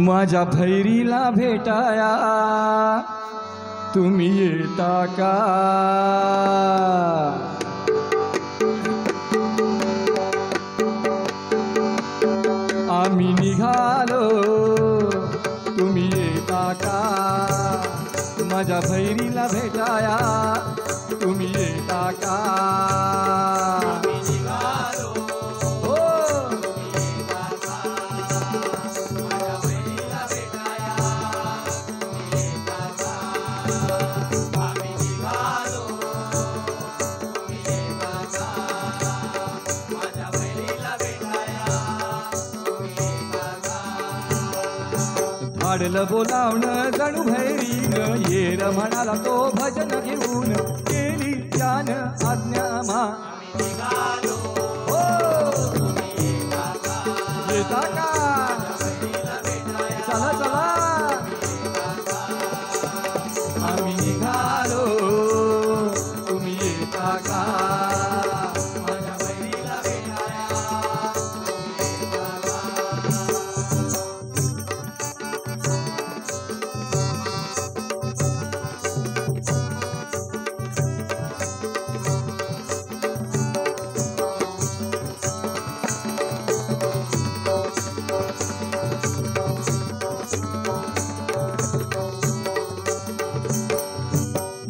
माझ्या भैरीला भेटाया तुम्ही येता का? आम्ही निघालो तुम्ही येता का? माझ्या भैरीला भेटाया तुम्ही येता का? धाडलं बोलावणं जणू भैरीनं, येर म्हणाला तो भजन घेऊन, केली त्यानं आज्ञा मा. हो येता का? चला चला आम्ही निघालो तुम्ही येता का?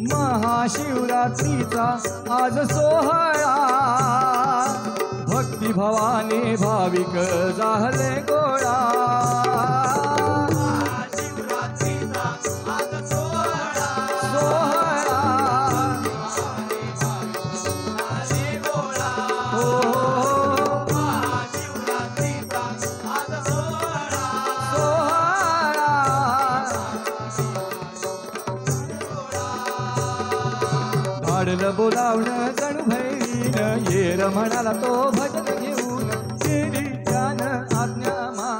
महाशिवरात्रीचा आज सोहळा, भक्तिभावाने भाविक जाहले गोळा. महाशिवरात्रीचा आज सोहळा, सोहळा हो महाशिवरात्रीचा आज सोहळा, सोहळा धाडलं बोलावणं जणू भैरीनं, येर म्हणाला तो भजन घेऊन, केली त्यानं आज्ञा मा.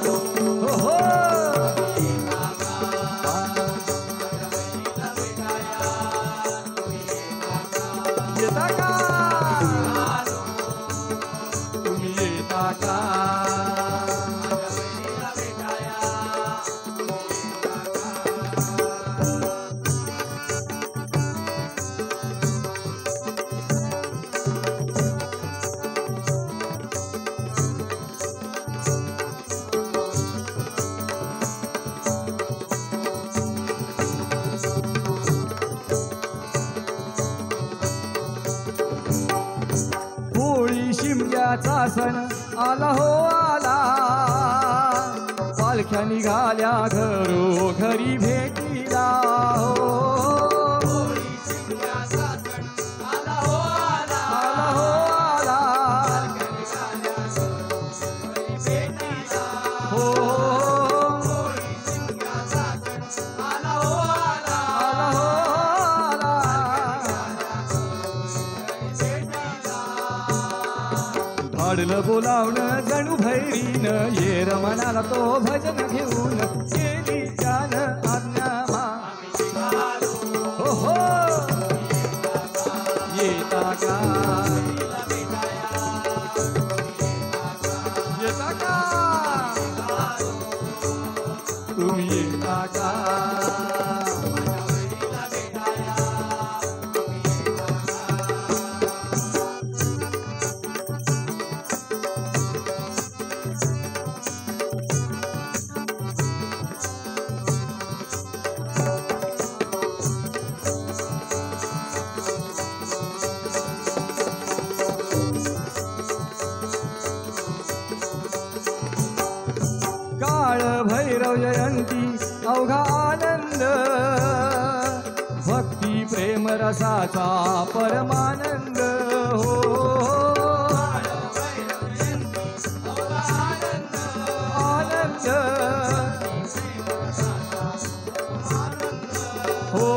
हो हो येता का? तुम्ही येता का? शिमग्याचा सण आला हो आला, पालख्या निघाल्या घरो घरी भेटीला. हो शिमग्याचा सण आला हो आला, आला हो आला हो शिमग्याचा सण आला हो आला, आला हो आला धाडलं बोलावणं जणू भैरीनं, येर म्हणाला तो भजन घेऊन, केली त्यानं आज्ञा मा. हो हो येता का? येता का? तुम्ही येता का? काळ भैरव जयंती अवघा आनंद, भक्ती प्रेम रसाचा परमानंद. हो आनंद हो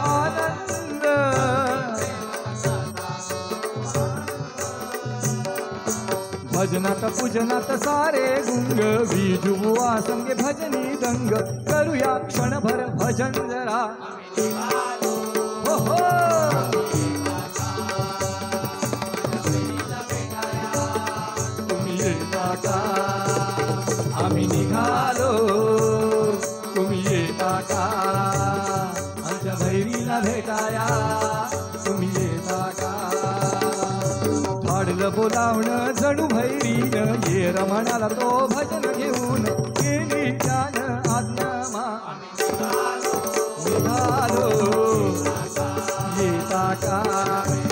आनंद भजनात पूजनात सारे गुंग, विजुबुवा संगे भजनी दंग, करूया क्षणभर भजन जरा. हो हो आलं बोलावणं जणू भैरीन ये रमणाला तो भजन घेऊन गेली ज्ञान आज्ञा निघालो येता का